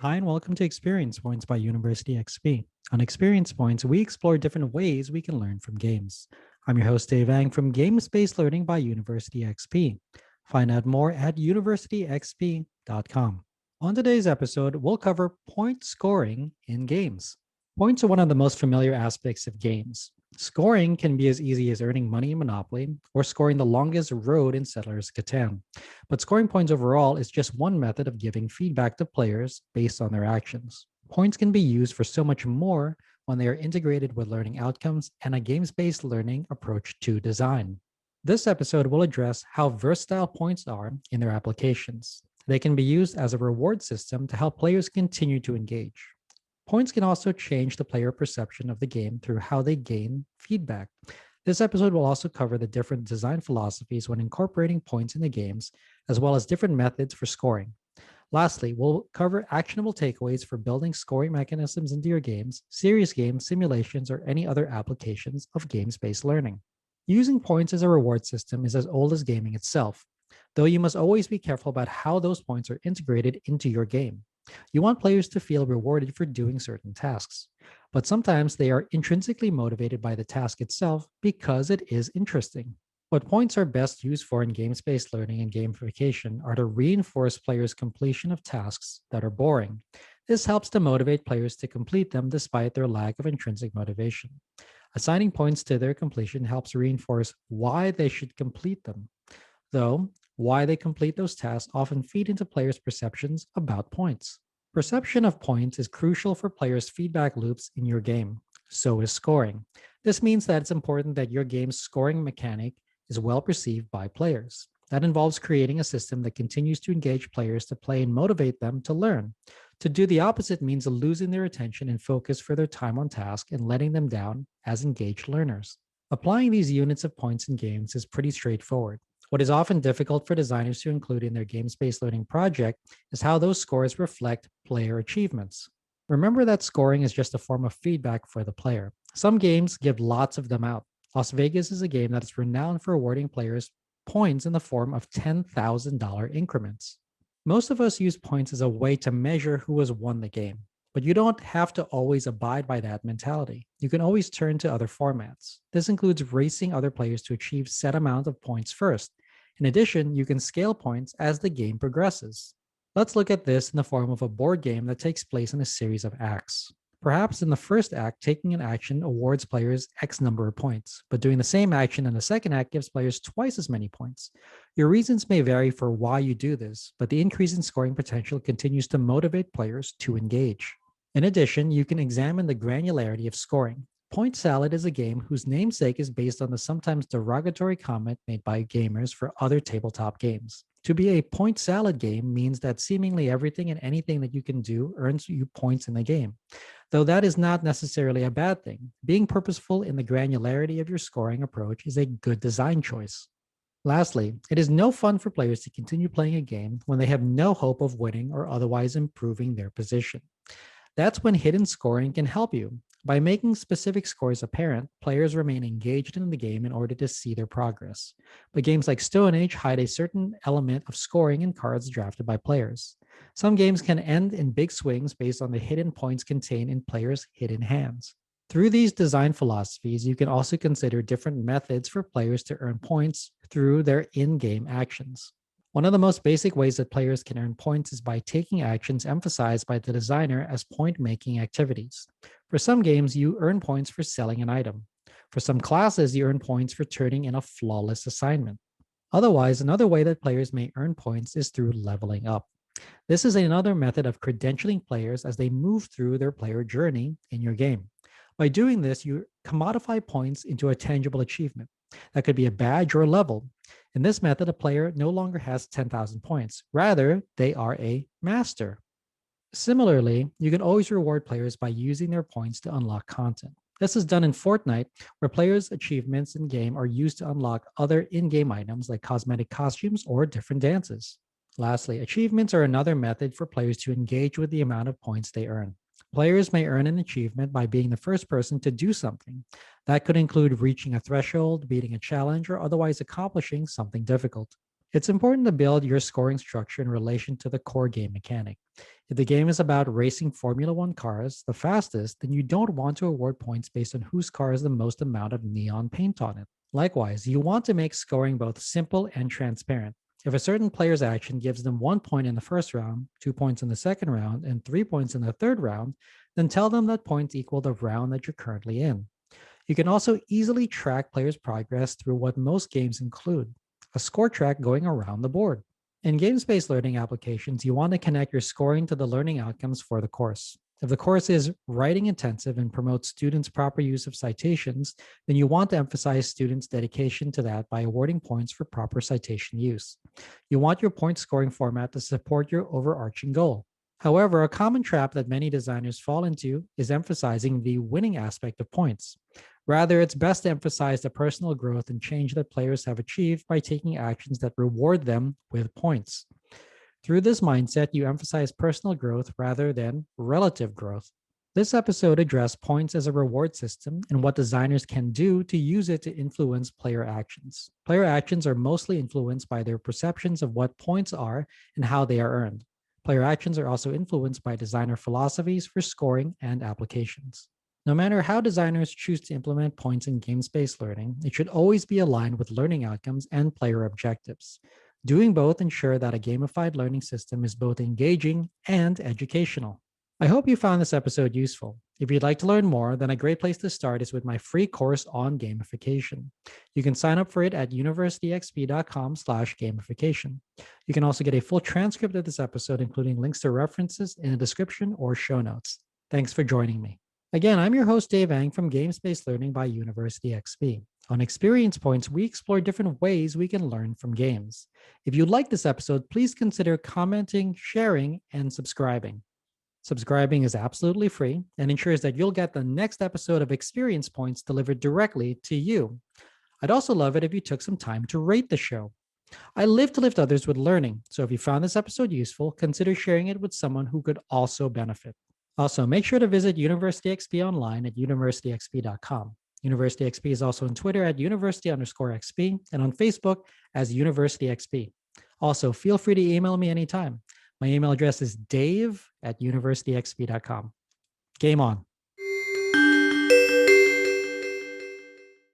Hi, and welcome to Experience Points by University XP. On Experience Points, we explore different ways we can learn from games. I'm your host, Dave Ang from Games Based Learning by University XP. Find out more at universityxp.com. On today's episode, we'll cover point scoring in games. Points are one of the most familiar aspects of games. Scoring can be as easy as earning money in Monopoly or scoring the longest road in Settlers of Catan. But scoring points overall is just one method of giving feedback to players based on their actions. Points can be used for so much more when they are integrated with learning outcomes and a games based learning approach to design. This episode will address how versatile points are in their applications. They can be used as a reward system to help players continue to engage. Points can also change the player perception of the game through how they gain feedback. This episode will also cover the different design philosophies when incorporating points into games, as well as different methods for scoring. Lastly, we'll cover actionable takeaways for building scoring mechanisms into your games, serious games, simulations, or any other applications of games-based learning. Using points as a reward system is as old as gaming itself, though you must always be careful about how those points are integrated into your game. You want players to feel rewarded for doing certain tasks, but sometimes they are intrinsically motivated by the task itself because it is interesting. What points are best used for in games-based learning and gamification are to reinforce players' completion of tasks that are boring. This helps to motivate players to complete them despite their lack of intrinsic motivation. Assigning points to their completion helps reinforce why they should complete them, though why they complete those tasks often feed into players' perceptions about points. Perception of points is crucial for players' feedback loops in your game. So is scoring. This means that it's important that your game's scoring mechanic is well perceived by players. That involves creating a system that continues to engage players to play and motivate them to learn. To do the opposite means losing their attention and focus for their time on task and letting them down as engaged learners. Applying these units of points in games is pretty straightforward. What is often difficult for designers to include in their games-based learning project is how those scores reflect player achievements. Remember that scoring is just a form of feedback for the player. Some games give lots of them out. Las Vegas is a game that is renowned for awarding players points in the form of $10,000 increments. Most of us use points as a way to measure who has won the game, but you don't have to always abide by that mentality. You can always turn to other formats. This includes racing other players to achieve set amount of points first. In addition, you can scale points as the game progresses. Let's look at this in the form of a board game that takes place in a series of acts. Perhaps in the first act, taking an action awards players X number of points, but doing the same action in the second act gives players twice as many points. Your reasons may vary for why you do this, but the increase in scoring potential continues to motivate players to engage. In addition, you can examine the granularity of scoring. Point Salad is a game whose namesake is based on the sometimes derogatory comment made by gamers for other tabletop games. To be a point salad game means that seemingly everything and anything that you can do earns you points in the game. Though that is not necessarily a bad thing, being purposeful in the granularity of your scoring approach is a good design choice. Lastly, it is no fun for players to continue playing a game when they have no hope of winning or otherwise improving their position. That's when hidden scoring can help you. By making specific scores apparent, players remain engaged in the game in order to see their progress. But games like Stone Age hide a certain element of scoring in cards drafted by players. Some games can end in big swings based on the hidden points contained in players' hidden hands. Through these design philosophies, you can also consider different methods for players to earn points through their in-game actions. One of the most basic ways that players can earn points is by taking actions emphasized by the designer as point-making activities. For some games, you earn points for selling an item. For some classes, you earn points for turning in a flawless assignment. Otherwise, another way that players may earn points is through leveling up. This is another method of credentialing players as they move through their player journey in your game. By doing this, you commodify points into a tangible achievement. That could be a badge or a level. In this method, a player no longer has 10,000 points. Rather, they are a master. Similarly, you can always reward players by using their points to unlock content. This is done in Fortnite, where players' achievements in game are used to unlock other in-game items like cosmetic costumes or different dances. Lastly, achievements are another method for players to engage with the amount of points they earn. Players may earn an achievement by being the first person to do something. That could include reaching a threshold, beating a challenge, or otherwise accomplishing something difficult. It's important to build your scoring structure in relation to the core game mechanic. If the game is about racing Formula One cars, the fastest, then you don't want to award points based on whose car has the most amount of neon paint on it. Likewise, you want to make scoring both simple and transparent. If a certain player's action gives them 1 point in the first round, 2 points in the second round, and 3 points in the third round, then tell them that points equal the round that you're currently in. You can also easily track players' progress through what most games include a score track going around the board. In games-based learning applications, you want to connect your scoring to the learning outcomes for the course. If the course is writing intensive and promotes students' proper use of citations, then you want to emphasize students' dedication to that by awarding points for proper citation use. You want your point scoring format to support your overarching goal. However, a common trap that many designers fall into is emphasizing the winning aspect of points. Rather, it's best to emphasize the personal growth and change that players have achieved by taking actions that reward them with points. Through this mindset, you emphasize personal growth rather than relative growth. This episode addressed points as a reward system and what designers can do to use it to influence player actions. Player actions are mostly influenced by their perceptions of what points are and how they are earned. Player actions are also influenced by designer philosophies for scoring and applications. No matter how designers choose to implement points in game-based learning, it should always be aligned with learning outcomes and player objectives. Doing both ensure that a gamified learning system is both engaging and educational. I hope you found this episode useful. If you'd like to learn more, then a great place to start is with my free course on gamification. You can sign up for it at universityxp.com/gamification. You can also get a full transcript of this episode, including links to references in the description or show notes. Thanks for joining me. Again, I'm your host, Dave Ang from Games-Based Learning by University XP. On Experience Points, we explore different ways we can learn from games. If you like this episode, please consider commenting, sharing, and subscribing. Subscribing is absolutely free and ensures that you'll get the next episode of Experience Points delivered directly to you. I'd also love it if you took some time to rate the show. I live to lift others with learning, so if you found this episode useful, consider sharing it with someone who could also benefit. Also, make sure to visit University XP online at universityxp.com. University XP is also on Twitter at university_XP and on Facebook as University XP. Also, feel free to email me anytime. My email address is dave@universityxp.com. Game on.